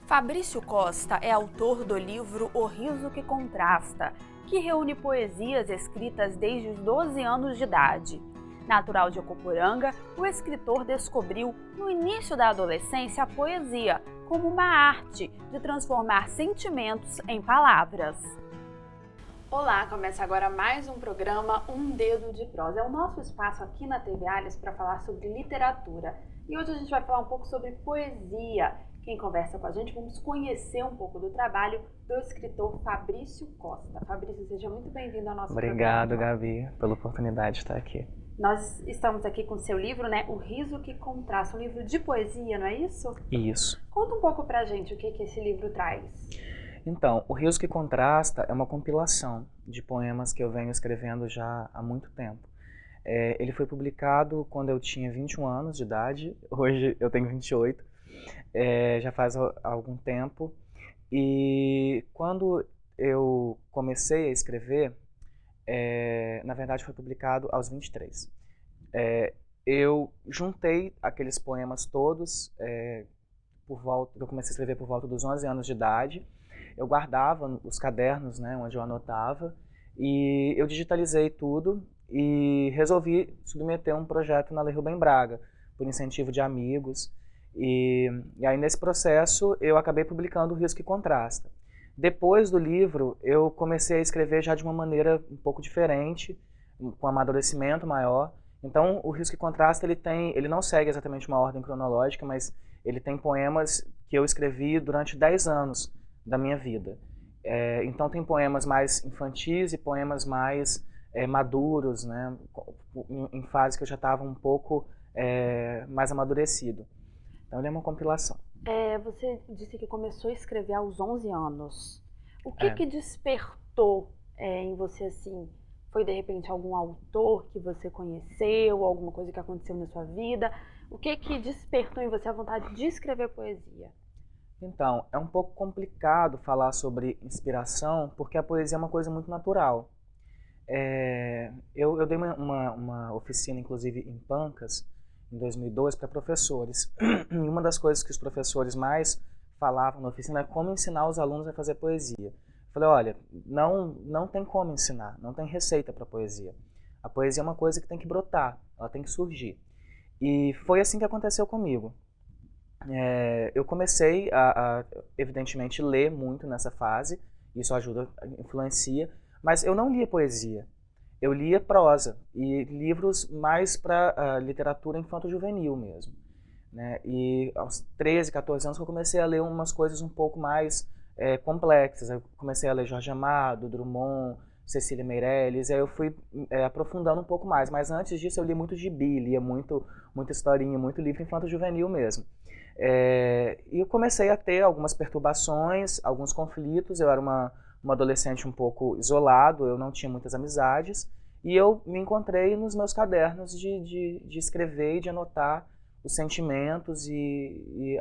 Fabrício Costa é autor do livro O Riso que Contrasta, que reúne poesias escritas desde os 12 anos de idade. Natural de Ocoporanga, o escritor descobriu, no início da adolescência, a poesia como uma arte de transformar sentimentos em palavras. Olá, começa agora mais um programa Um Dedo de Prosa. É o nosso espaço aqui na TV Alias para falar sobre literatura. E hoje a gente vai falar um pouco sobre poesia. Quem conversa com a gente, vamos conhecer um pouco do trabalho do escritor Fabrício Costa. Fabrício, seja muito bem-vindo ao nosso Obrigado, programa. Gabi, pela oportunidade de estar aqui. Nós estamos aqui com o seu livro, né? O Riso que Contrasta, um livro de poesia, não é isso? Isso. Conta um pouco pra gente o que esse livro traz. Então, O Riso que Contrasta é uma compilação de poemas que eu venho escrevendo já há muito tempo. Ele foi publicado quando eu tinha 21 anos de idade, hoje eu tenho 28, já faz algum tempo. E quando eu comecei a escrever, na verdade foi publicado aos 23. Eu juntei aqueles poemas todos, eu comecei a escrever por volta dos 11 anos de idade. Eu guardava os cadernos, né, onde eu anotava, e eu digitalizei tudo e resolvi submeter um projeto na Lei Rubem Braga, por incentivo de amigos. E aí nesse processo eu acabei publicando O Riso que Contrasta. Depois do livro eu comecei a escrever já de uma maneira um pouco diferente, com amadurecimento maior. Então O Riso que Contrasta ele não segue exatamente uma ordem cronológica, mas ele tem poemas que eu escrevi durante 10 anos da minha vida. Então tem poemas mais infantis e poemas mais maduros, né, em fase que eu já estava um pouco mais amadurecido. Então ele é uma compilação. Você disse que começou a escrever aos 11 anos. O que despertou em você assim? Foi de repente algum autor que você conheceu, alguma coisa que aconteceu na sua vida? O que despertou em você a vontade de escrever poesia? Então, é um pouco complicado falar sobre inspiração, porque a poesia é uma coisa muito natural. Eu dei uma oficina, inclusive, em Pancas, em 2002, para professores. E uma das coisas que os professores mais falavam na oficina é como ensinar os alunos a fazer poesia. Eu falei, olha, não tem como ensinar, não tem receita para poesia. A poesia é uma coisa que tem que brotar, ela tem que surgir. E foi assim que aconteceu comigo. Eu comecei evidentemente, ler muito nessa fase, isso ajuda, influencia, mas eu não lia poesia, eu lia prosa e livros mais para literatura infanto-juvenil mesmo, né? E aos 13, 14 anos eu comecei a ler umas coisas um pouco mais complexas. Eu comecei a ler Jorge Amado, Drummond, Cecília Meirelles, aí eu fui aprofundando um pouco mais, mas antes disso eu li muito gibi, lia muita historinha, muito livro infanto-juvenil mesmo. E eu comecei a ter algumas perturbações, alguns conflitos. Eu era um adolescente um pouco isolado, eu não tinha muitas amizades, e eu me encontrei nos meus cadernos de escrever e de anotar os sentimentos e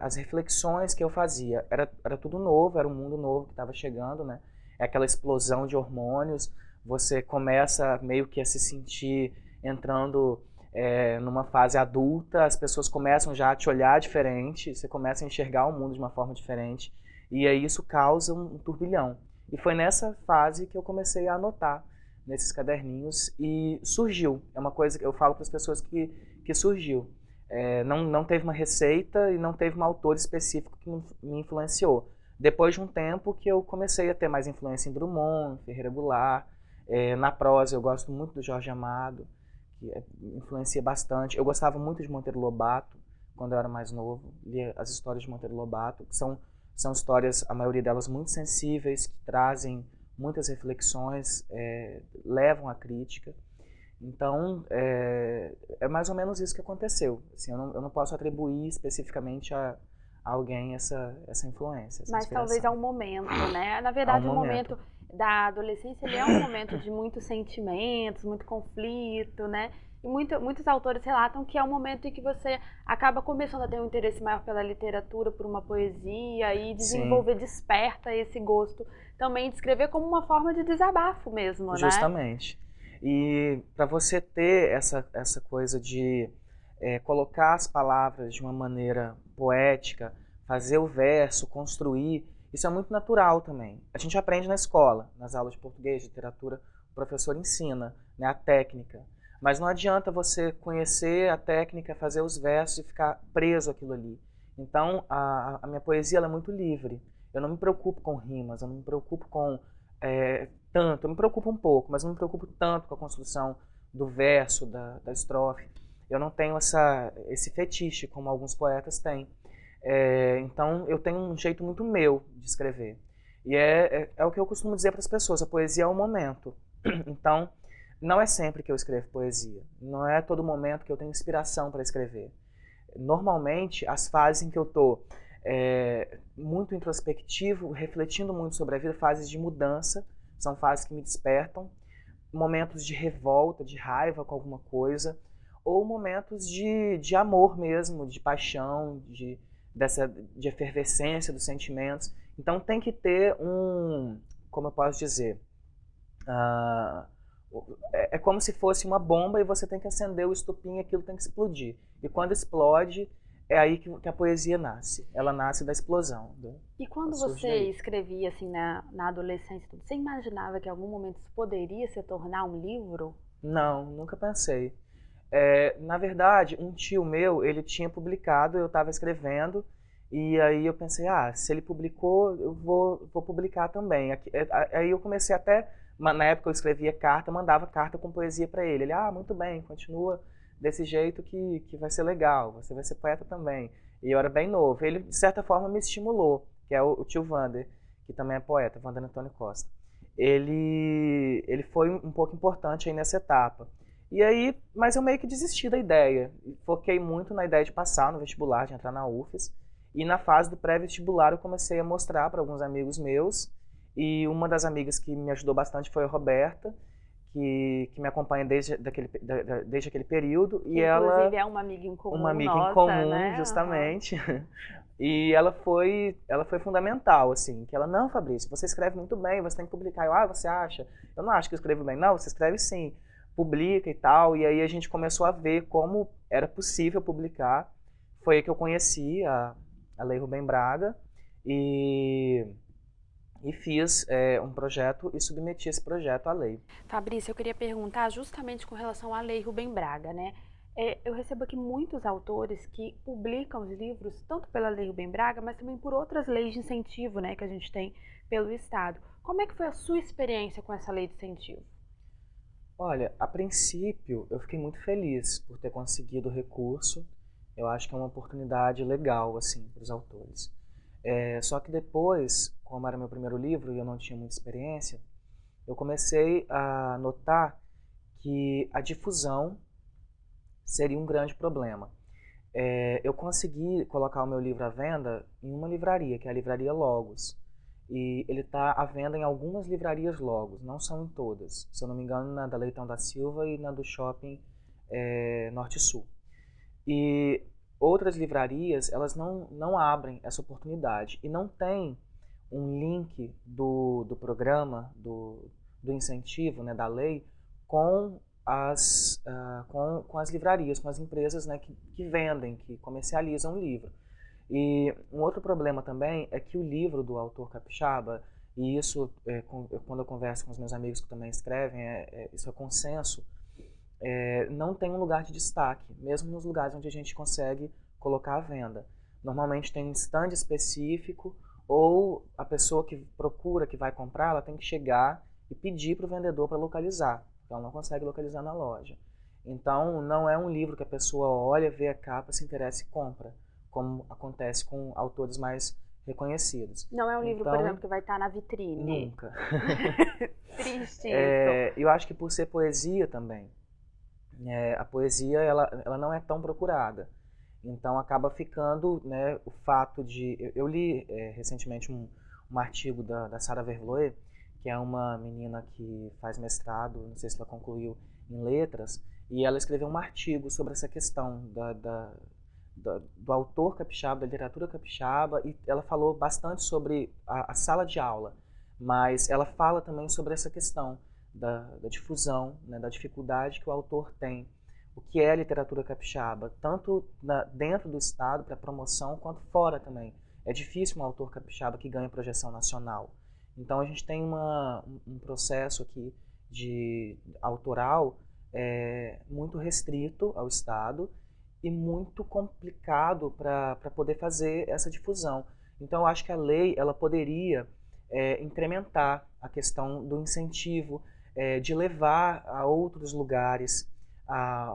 as reflexões que eu fazia. Era tudo novo, era um mundo novo que estava chegando, né? É aquela explosão de hormônios, você começa meio que a se sentir entrando numa fase adulta, as pessoas começam já a te olhar diferente, você começa a enxergar o mundo de uma forma diferente, e aí isso causa um turbilhão. E foi nessa fase que eu comecei a anotar nesses caderninhos e surgiu. É uma coisa que eu falo para as pessoas que surgiu. Não teve uma receita e não teve um autor específico que me influenciou. Depois de um tempo que eu comecei a ter mais influência em Drummond, Ferreira Goulart, na prosa eu gosto muito do Jorge Amado, que influencia bastante. Eu gostava muito de Monteiro Lobato, quando eu era mais novo, lia as histórias de Monteiro Lobato, que são histórias, a maioria delas muito sensíveis, que trazem muitas reflexões, levam à crítica. Então, é mais ou menos isso que aconteceu. Assim, eu não posso atribuir especificamente a alguém essa influência, essa Mas inspiração. talvez há um momento, né? Na verdade, o momento da adolescência ele é um momento de muitos sentimentos, muito conflito, né? E muitos autores relatam que é um momento em que você acaba começando a ter um interesse maior pela literatura, por uma poesia, e desenvolver, desperta esse gosto também de escrever como uma forma de desabafo mesmo, né? Justamente. E para você ter essa coisa de colocar as palavras de uma maneira poética, fazer o verso, construir, isso é muito natural também. A gente aprende na escola, nas aulas de português, de literatura, o professor ensina, né, a técnica. Mas não adianta você conhecer a técnica, fazer os versos e ficar preso àquilo ali. Então, a minha poesia ela é muito livre. Eu não me preocupo com rimas, eu não me preocupo com tanto. Eu me preocupo um pouco, mas não me preocupo tanto com a construção do verso, da estrofe. Eu não tenho esse fetiche, como alguns poetas têm. Então, eu tenho um jeito muito meu de escrever. E é o que eu costumo dizer para as pessoas, a poesia é o momento. Então, não é sempre que eu escrevo poesia. Não é todo momento que eu tenho inspiração para escrever. Normalmente, as fases em que eu estou muito introspectivo, refletindo muito sobre a vida, fases de mudança, são fases que me despertam, momentos de revolta, de raiva com alguma coisa, ou momentos de amor mesmo, de paixão, de efervescência dos sentimentos. Então tem que ter como eu posso dizer, é como se fosse uma bomba e você tem que acender o estupim e aquilo tem que explodir. E quando explode, é aí que a poesia nasce. Ela nasce da explosão. E quando você escrevia assim na adolescência, você imaginava que em algum momento isso poderia se tornar um livro? Não, nunca pensei. Na verdade, um tio meu, ele tinha publicado, eu estava escrevendo, e aí eu pensei, se ele publicou, eu vou publicar também. Aí eu comecei até, na época eu escrevia carta, mandava carta com poesia para ele. Ele, muito bem, continua desse jeito que vai ser legal, você vai ser poeta também. E eu era bem novo. Ele, de certa forma, me estimulou, que é o tio Vander, que também é poeta, Vander Antônio Costa. Ele foi um pouco importante aí nessa etapa. E aí, mas eu meio que desisti da ideia. Foquei muito na ideia de passar no vestibular, de entrar na UFES. E na fase do pré-vestibular eu comecei a mostrar para alguns amigos meus. E uma das amigas que me ajudou bastante foi a Roberta, que me acompanha desde aquele período. E inclusive é uma amiga em comum. Uma amiga nossa, em comum, né? justamente. Uhum. E ela foi fundamental, assim. Que ela, não, Fabrício, você escreve muito bem, você tem que publicar. Eu, você acha? Eu não acho que eu escrevo bem. Não, você escreve sim. Publica e tal, e aí a gente começou a ver como era possível publicar. Foi aí que eu conheci a Lei Rubem Braga e fiz um projeto e submeti esse projeto à lei. Fabrício, eu queria perguntar justamente com relação à Lei Rubem Braga, né? Eu recebo aqui muitos autores que publicam os livros, tanto pela Lei Rubem Braga, mas também por outras leis de incentivo, né, que a gente tem pelo Estado. Como é que foi a sua experiência com essa lei de incentivo? Olha, a princípio eu fiquei muito feliz por ter conseguido o recurso. Eu acho que é uma oportunidade legal, assim, para os autores. Só que depois, como era meu primeiro livro e eu não tinha muita experiência, eu comecei a notar que a difusão seria um grande problema. Eu consegui colocar o meu livro à venda em uma livraria, que é a Livraria Logos. E ele está à venda em algumas livrarias Logos, não são em todas. Se eu não me engano, na da Leitão da Silva e na do Shopping Norte Sul. E outras livrarias, elas não abrem essa oportunidade. E não tem um link do programa, do incentivo, né, da lei, com as livrarias, com as empresas, né, que vendem, que comercializam o livro. E um outro problema também é que o livro do autor capixaba, e isso, quando eu converso com os meus amigos que também escrevem, isso é consenso, não tem um lugar de destaque, mesmo nos lugares onde a gente consegue colocar à venda. Normalmente tem um stand específico, ou a pessoa que procura, que vai comprar, ela tem que chegar e pedir para o vendedor para localizar, porque ela não consegue localizar na loja. Então, não é um livro que a pessoa olha, vê a capa, se interessa e compra, como acontece com autores mais reconhecidos. Não é um livro, por exemplo, que vai estar na vitrine. Nunca. Triste isso. Eu acho que por ser poesia também, a poesia ela não é tão procurada. Então acaba ficando, né, o fato de... Eu li recentemente um artigo da Sarah Verloe, que é uma menina que faz mestrado, não sei se ela concluiu em letras, e ela escreveu um artigo sobre essa questão do autor capixaba, da literatura capixaba, e ela falou bastante sobre a sala de aula, mas ela fala também sobre essa questão da difusão, né, da dificuldade que o autor tem. O que é a literatura capixaba, tanto dentro do Estado, para promoção, quanto fora também. É difícil um autor capixaba que ganhe projeção nacional. Então a gente tem um processo aqui de autoral muito restrito ao Estado e muito complicado para poder fazer essa difusão. Então eu acho que a lei ela poderia incrementar a questão do incentivo, de levar a outros lugares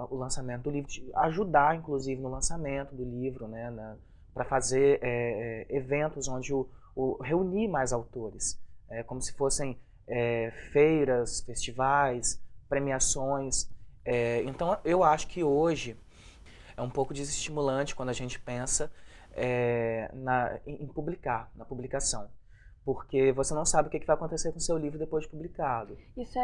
o lançamento do livro, ajudar inclusive no lançamento do livro, né, para fazer eventos onde reunir mais autores, como se fossem feiras, festivais, premiações. Então eu acho que hoje é um pouco desestimulante quando a gente pensa em publicar, na publicação. Porque você não sabe o que vai acontecer com o seu livro depois de publicado. Isso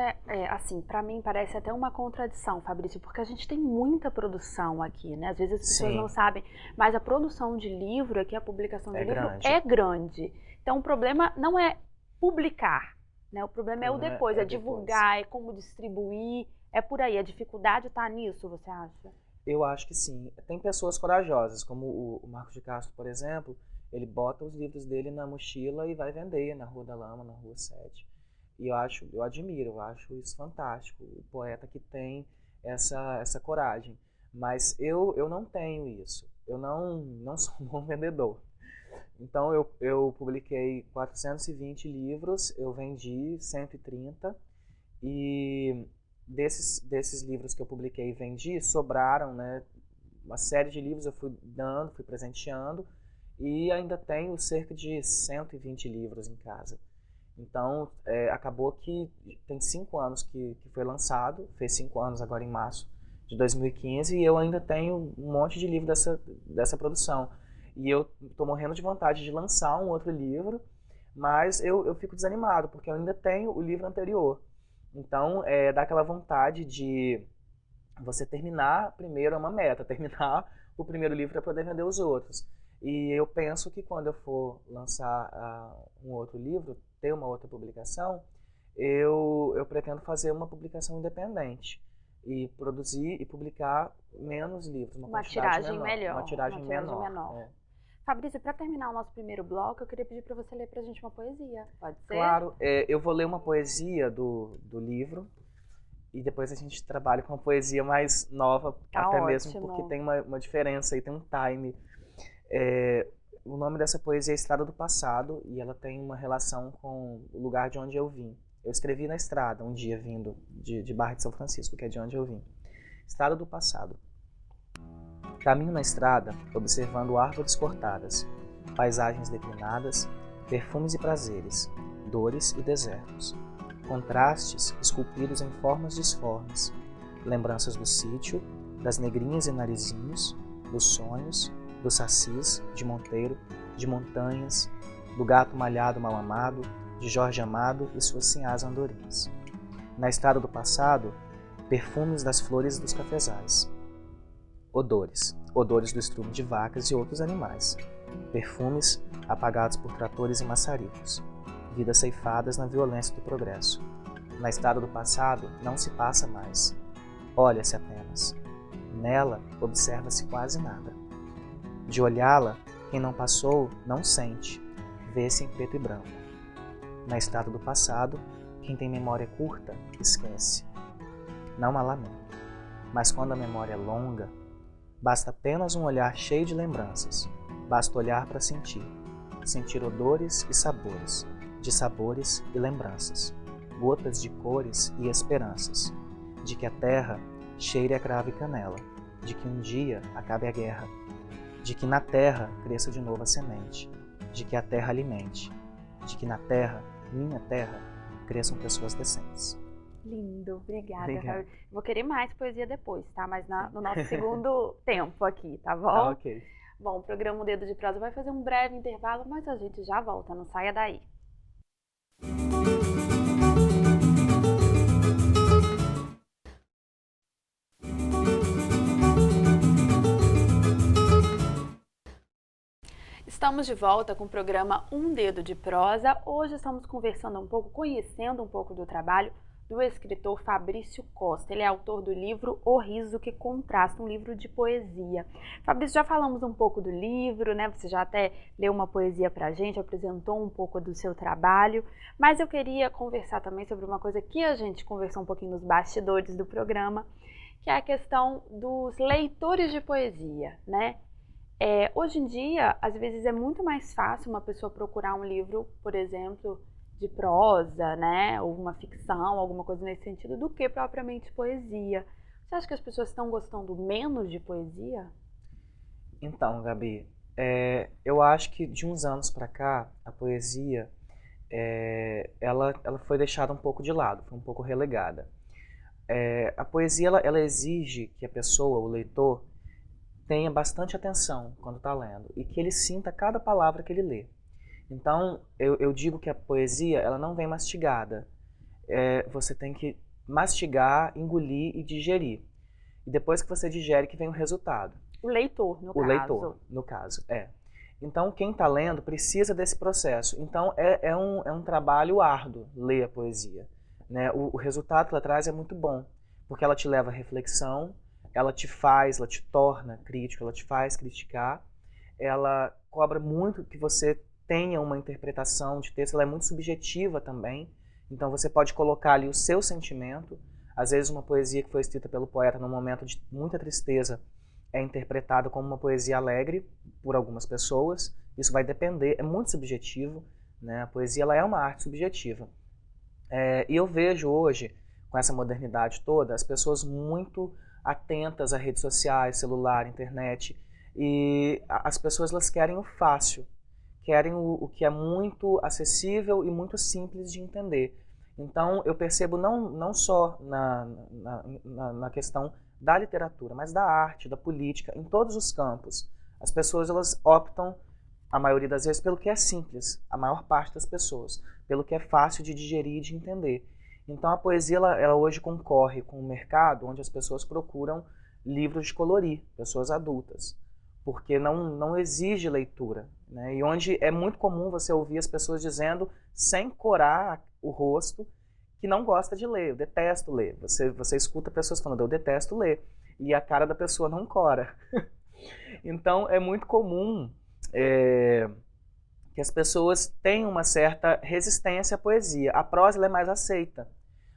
assim, para mim parece até uma contradição, Fabrício, porque a gente tem muita produção aqui, né? Às vezes as pessoas não sabem, mas a produção de livro aqui, a publicação de livro é grande. Então o problema não é publicar, né? O problema é o depois, divulgar, é como distribuir, é por aí. A dificuldade está nisso, você acha? Eu acho que sim. Tem pessoas corajosas, como o Marcos de Castro, por exemplo. Ele bota os livros dele na mochila e vai vender na Rua da Lama, na Rua 7. E eu admiro, eu acho isso fantástico, o poeta que tem essa coragem. Mas eu não tenho isso, eu não sou um bom vendedor. Então eu publiquei 420 livros, eu vendi 130 e desses livros que eu publiquei e vendi, sobraram, né, uma série de livros eu fui presenteando. E ainda tenho cerca de 120 livros em casa. Então, acabou que tem 5 anos que foi lançado, fez 5 anos agora em março de 2015, e eu ainda tenho um monte de livro dessa produção. E eu estou morrendo de vontade de lançar um outro livro, mas eu fico desanimado, porque eu ainda tenho o livro anterior. Então, dá aquela vontade de você terminar primeiro, é uma meta, terminar o primeiro livro para poder vender os outros. E eu penso que quando eu for lançar um outro livro, ter uma outra publicação, eu pretendo fazer uma publicação independente e produzir e publicar menos livros, uma tiragem melhor. Uma tiragem menor. Fabrício, para terminar o nosso primeiro bloco, eu queria pedir para você ler para a gente uma poesia. Pode ser? Claro, eu vou ler uma poesia do livro e depois a gente trabalha com uma poesia mais nova, até mesmo porque tem uma diferença aí, tem um time. O nome dessa poesia é Estrada do Passado e ela tem uma relação com o lugar de onde eu vim. Eu escrevi na estrada um dia vindo de Barra de São Francisco, que é de onde eu vim. Estrada do Passado. Caminho na estrada, observando árvores cortadas, paisagens declinadas, perfumes e prazeres, dores e desertos, contrastes esculpidos em formas disformes, lembranças do sítio, das negrinhas e narizinhos, dos sonhos, dos sacis, de Monteiro, de montanhas, do gato malhado mal amado, de Jorge Amado e suas sinhás andorinhas. Na estrada do passado, perfumes das flores e dos cafezais. Odores do estrume de vacas e outros animais. Perfumes apagados por tratores e maçaricos. Vidas ceifadas na violência do progresso. Na estrada do passado não se passa mais. Olha-se apenas. Nela observa-se quase nada. De olhá-la, quem não passou não sente, vê-se em preto e branco. Na estrada do passado, quem tem memória curta, esquece. Não há lamento, mas quando a memória é longa, basta apenas um olhar cheio de lembranças, basta olhar para sentir odores e sabores, de sabores e lembranças, gotas de cores e esperanças, de que a terra cheire a cravo e canela, de que um dia acabe a guerra, de que na terra cresça de novo a semente, de que a terra alimente, de que na terra, minha terra, cresçam pessoas decentes. Lindo, obrigada. Vou querer mais poesia depois, tá? Mas no nosso segundo tempo aqui, tá bom? Tá, ok. Bom, o programa Dedo de Prosa vai fazer um breve intervalo, mas a gente já volta, não saia daí. Estamos de volta com o programa Um Dedo de Prosa. Hoje estamos conversando um pouco, conhecendo um pouco do trabalho do escritor Fabrício Costa. Ele é autor do livro O Riso que Contrasta, um livro de poesia. Fabrício, já falamos um pouco do livro, né? Você já até leu uma poesia pra gente, apresentou um pouco do seu trabalho, mas eu queria conversar também sobre uma coisa que a gente conversou um pouquinho nos bastidores do programa, que é a questão dos leitores de poesia, né? Hoje em dia, às vezes é muito mais fácil uma pessoa procurar um livro, por exemplo, de prosa, né, ou uma ficção, alguma coisa nesse sentido, do que propriamente poesia. Você acha que as pessoas estão gostando menos de poesia? Então, Gabi, eu acho que de uns anos para cá, a poesia, ela foi deixada um pouco de lado, foi um pouco relegada. A poesia, ela exige que a pessoa, o leitor, tenha bastante atenção quando está lendo e que ele sinta cada palavra que ele lê. Então, eu digo que a poesia, ela não vem mastigada. Você tem que mastigar, engolir e digerir. E depois que você digere, que vem o resultado. O leitor, no O caso. leitor, no caso, Então, quem está lendo precisa desse processo. Então, é um trabalho árduo ler a poesia, né? O resultado que ela traz é muito bom, porque ela te leva à reflexão, ela te torna crítico, ela te faz criticar, ela cobra muito que você tenha uma interpretação de texto, ela é muito subjetiva também, então você pode colocar ali o seu sentimento. Às vezes uma poesia que foi escrita pelo poeta num momento de muita tristeza é interpretada como uma poesia alegre por algumas pessoas, isso vai depender, é muito subjetivo, né? A poesia, ela é uma arte subjetiva. E eu vejo hoje, com essa modernidade toda, as pessoas muito atentas a redes sociais, celular, internet, e as pessoas, elas querem o fácil, querem o que é muito acessível e muito simples de entender. Então, eu percebo não só na questão da literatura, mas da arte, da política, em todos os campos. As pessoas, elas optam, a maioria das vezes, pelo que é simples, a maior parte das pessoas, pelo que é fácil de digerir e de entender. Então, a poesia, ela hoje concorre com o mercado onde as pessoas procuram livros de colorir, pessoas adultas, porque não exige leitura, né? E onde é muito comum você ouvir as pessoas dizendo, sem corar o rosto, que não gosta de ler, eu detesto ler. Você escuta pessoas falando, eu detesto ler, e a cara da pessoa não cora. Então, é muito comum que as pessoas tenham uma certa resistência à poesia. A prosa, ela é mais aceita,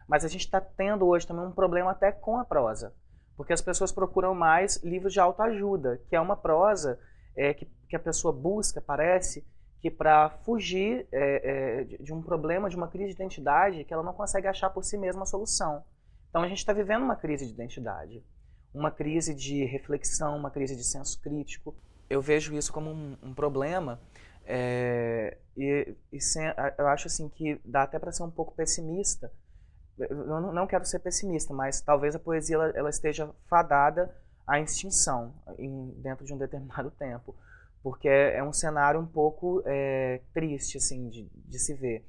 mas a gente está tendo hoje também um problema até com a prosa, porque as pessoas procuram mais livros de autoajuda, que é uma prosa que a pessoa busca, parece, que para fugir de um problema, de uma crise de identidade, que ela não consegue achar por si mesma a solução. Então a gente está vivendo uma crise de identidade, uma crise de reflexão, uma crise de senso crítico. Eu vejo isso como um problema, eu acho assim que dá até para ser um pouco pessimista. Eu não quero ser pessimista, mas talvez a poesia ela esteja fadada à extinção dentro de um determinado tempo, porque é um cenário um pouco triste assim, de se ver.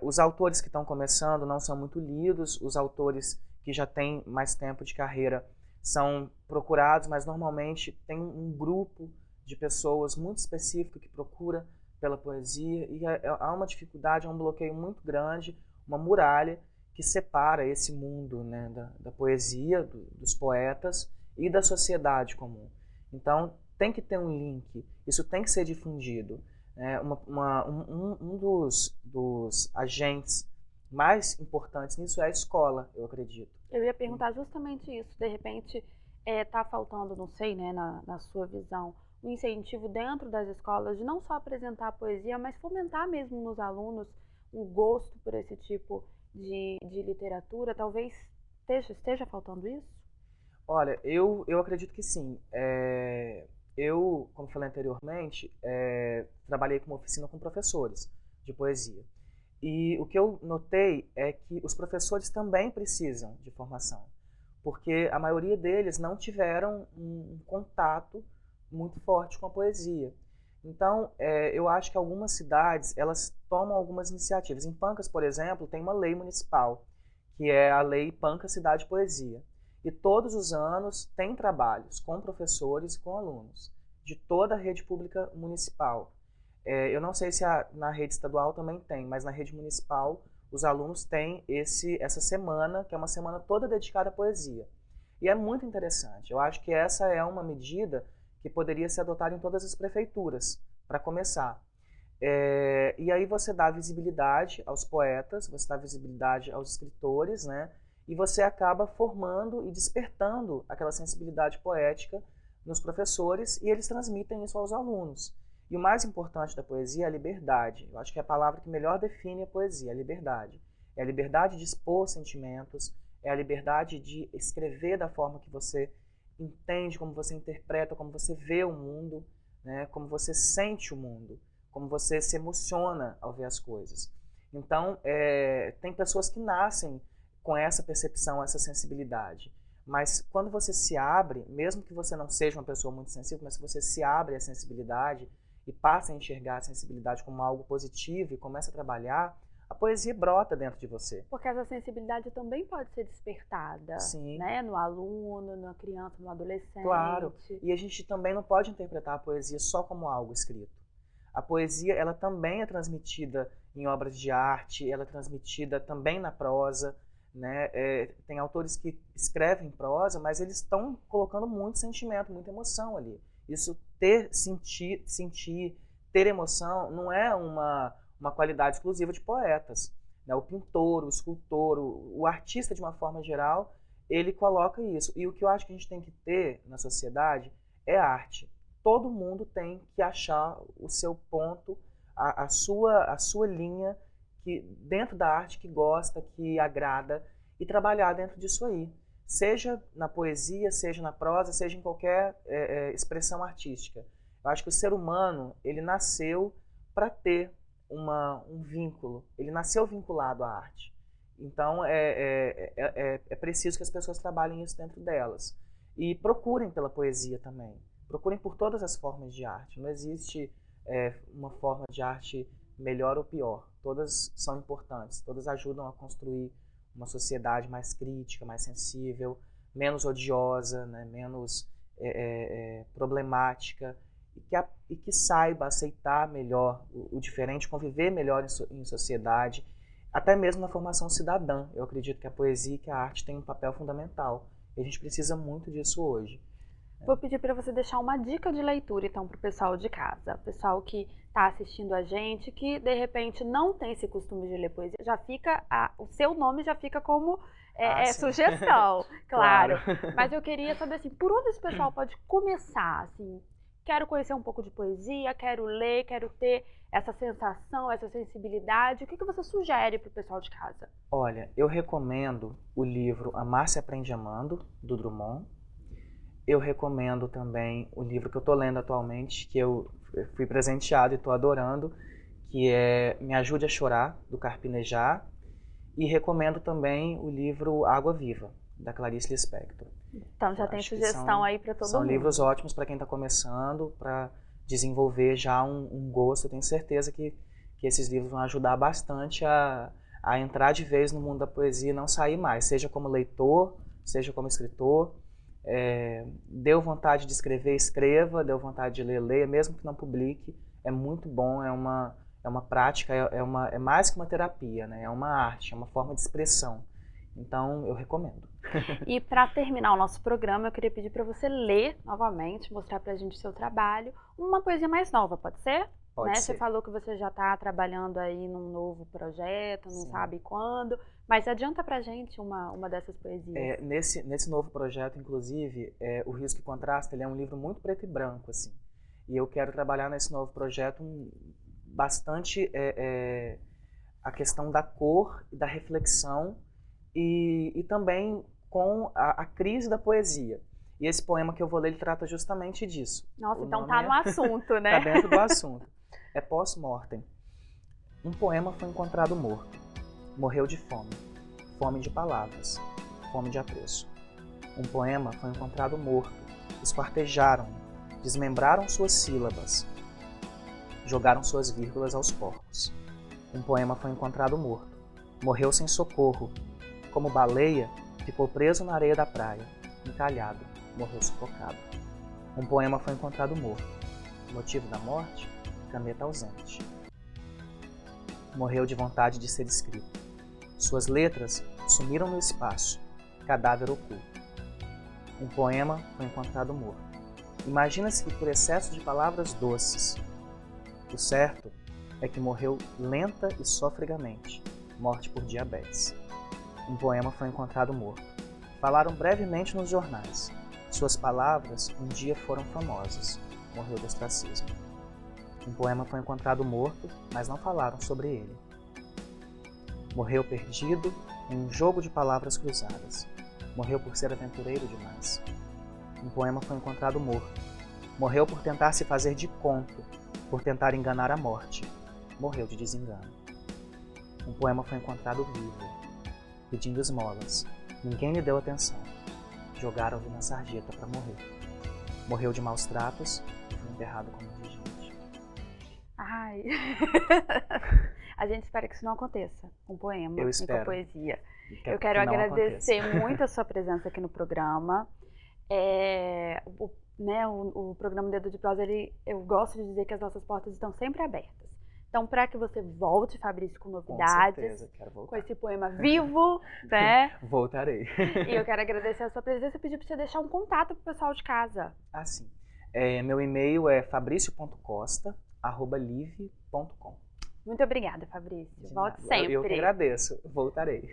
Os autores que estão começando não são muito lidos, os autores que já têm mais tempo de carreira são procurados, mas normalmente tem um grupo de pessoas muito específico que procura pela poesia, e há uma dificuldade, há um bloqueio muito grande, uma muralha que separa esse mundo, né, da poesia, dos poetas e da sociedade comum. Então, tem que ter um link, isso tem que ser difundido. Um dos agentes mais importantes nisso é a escola, eu acredito. Eu ia perguntar justamente isso. De repente, está faltando, não sei, né, na sua visão, um incentivo dentro das escolas de não só apresentar a poesia, mas fomentar mesmo nos alunos o gosto por esse tipo de literatura. Talvez esteja faltando isso? Olha, eu acredito que sim. Eu, como falei anteriormente, trabalhei com uma oficina com professores de poesia. E o que eu notei é que os professores também precisam de formação, porque a maioria deles não tiveram um contato muito forte com a poesia. Então, eu acho que algumas cidades, elas tomam algumas iniciativas. Em Pancas, por exemplo, tem uma lei municipal, que é a Lei Pancas Cidade Poesia. E todos os anos tem trabalhos com professores e com alunos, de toda a rede pública municipal. Eu não sei se na rede estadual também tem, mas na rede municipal os alunos têm essa semana, que é uma semana toda dedicada à poesia. E é muito interessante. Eu acho que essa é uma medida que poderia ser adotada em todas as prefeituras, para começar. E aí você dá visibilidade aos poetas, você dá visibilidade aos escritores, né? E você acaba formando e despertando aquela sensibilidade poética nos professores e eles transmitem isso aos alunos. E o mais importante da poesia é a liberdade. Eu acho que é a palavra que melhor define a poesia, a liberdade. É a liberdade de expor sentimentos, é a liberdade de escrever da forma que você entende, como você interpreta, como você vê o mundo, né? Como você sente o mundo, como você se emociona ao ver as coisas. Então, tem pessoas que nascem com essa percepção, essa sensibilidade. Mas quando você se abre, mesmo que você não seja uma pessoa muito sensível, mas se você se abre à sensibilidade e passa a enxergar a sensibilidade como algo positivo e começa a trabalhar, a poesia brota dentro de você. Porque essa sensibilidade também pode ser despertada, Sim. Né? No aluno, na criança, no adolescente. Claro. E a gente também não pode interpretar a poesia só como algo escrito. A poesia, ela também é transmitida em obras de arte, ela é transmitida também na prosa, né? Tem autores que escrevem prosa, mas eles estão colocando muito sentimento, muita emoção ali. Isso, sentir, ter emoção, não é uma qualidade exclusiva de poetas, né? O pintor, o escultor, o artista de uma forma geral, ele coloca isso. E o que eu acho que a gente tem que ter na sociedade é arte. Todo mundo tem que achar o seu ponto, a sua linha que, dentro da arte que gosta, que agrada, e trabalhar dentro disso aí. Seja na poesia, seja na prosa, seja em qualquer expressão artística. Eu acho que o ser humano, ele nasceu para ter um vínculo, ele nasceu vinculado à arte. Então, é preciso que as pessoas trabalhem isso dentro delas. E procurem pela poesia também. Procurem por todas as formas de arte. Não existe uma forma de arte melhor ou pior. Todas são importantes, todas ajudam a construir uma sociedade mais crítica, mais sensível, menos odiosa, né? Menos problemática, e que saiba aceitar melhor o diferente, conviver melhor em sociedade, até mesmo na formação cidadã. Eu acredito que a poesia e que a arte têm um papel fundamental. E a gente precisa muito disso hoje. Vou pedir para você deixar uma dica de leitura, então, para o pessoal de casa. O pessoal que está assistindo a gente, que de repente não tem esse costume de ler poesia, já fica o seu nome já fica como sugestão, claro. Mas eu queria saber assim, por onde esse pessoal pode começar? Assim, quero conhecer um pouco de poesia, quero ler, quero ter essa sensação, essa sensibilidade. O que você sugere para o pessoal de casa? Olha, eu recomendo o livro Amar se Aprende Amando, do Drummond. Eu recomendo também o livro que eu estou lendo atualmente, que eu fui presenteado e estou adorando, que é Me Ajude a Chorar, do Carpinejar. E recomendo também o livro Água Viva, da Clarice Lispector. Então já tem sugestão aí para todo mundo. São livros ótimos para quem está começando, para desenvolver já um gosto. Eu tenho certeza que esses livros vão ajudar bastante a entrar de vez no mundo da poesia e não sair mais, seja como leitor, seja como escritor. Deu vontade de escrever, escreva, deu vontade de ler, leia, mesmo que não publique. É muito bom, é uma prática, é mais que uma terapia, né? É uma arte, é uma forma de expressão. Então, eu recomendo. E para terminar o nosso programa, eu queria pedir para você ler novamente, mostrar para a gente o seu trabalho, uma poesia mais nova, pode ser? Pode ser. Você falou que você já está trabalhando aí num novo projeto, não Sim. sabe quando, mas adianta pra gente uma dessas poesias. Nesse novo projeto, inclusive, O Risco e Contraste, ele é um livro muito preto e branco, assim. E eu quero trabalhar nesse novo projeto bastante a questão da cor e da reflexão e também com a crise da poesia. E esse poema que eu vou ler, ele trata justamente disso. Nossa, então tá no assunto, né? Tá dentro do assunto. É Post-Mortem. Um poema foi encontrado morto. Morreu de fome. Fome de palavras. Fome de apreço. Um poema foi encontrado morto. Esquartejaram-no. Desmembraram suas sílabas. Jogaram suas vírgulas aos porcos. Um poema foi encontrado morto. Morreu sem socorro. Como baleia, ficou preso na areia da praia. Encalhado. Morreu sufocado. Um poema foi encontrado morto. Motivo da morte? Caneta ausente. Morreu de vontade de ser escrito. Suas letras sumiram no espaço, cadáver oculto. Um poema foi encontrado morto. Imagina-se que por excesso de palavras doces. O certo é que morreu lenta e sofregamente, morte por diabetes. Um poema foi encontrado morto. Falaram brevemente nos jornais. Suas palavras um dia foram famosas. Morreu do ostracismo. Um poema foi encontrado morto, mas não falaram sobre ele. Morreu perdido em um jogo de palavras cruzadas. Morreu por ser aventureiro demais. Um poema foi encontrado morto. Morreu por tentar se fazer de conto, por tentar enganar a morte. Morreu de desengano. Um poema foi encontrado vivo, pedindo esmolas. Ninguém lhe deu atenção. Jogaram-lhe na sarjeta para morrer. Morreu de maus tratos e foi enterrado como indigente. Ai... A gente espera que isso não aconteça com poema e com poesia. Eu quero agradecer muito a sua presença aqui no programa. O programa Dedo de Prosa, eu gosto de dizer que as nossas portas estão sempre abertas. Então, para que você volte, Fabrício, com novidades, com certeza, quero voltar. Com esse poema vivo, né? Voltarei. E eu quero agradecer a sua presença e pedir para você deixar um contato para o pessoal de casa. Ah, sim. Meu e-mail é fabricio.costa@live.com. Muito obrigada, Fabrício. Volte sempre. Eu que agradeço. Voltarei.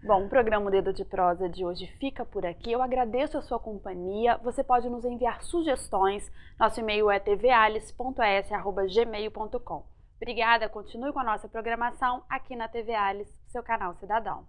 Bom, o programa Dedo de Prosa de hoje fica por aqui. Eu agradeço a sua companhia. Você pode nos enviar sugestões. Nosso e-mail é tvalice.s@gmail.com. Obrigada. Continue com a nossa programação aqui na TV Alice, seu canal cidadão.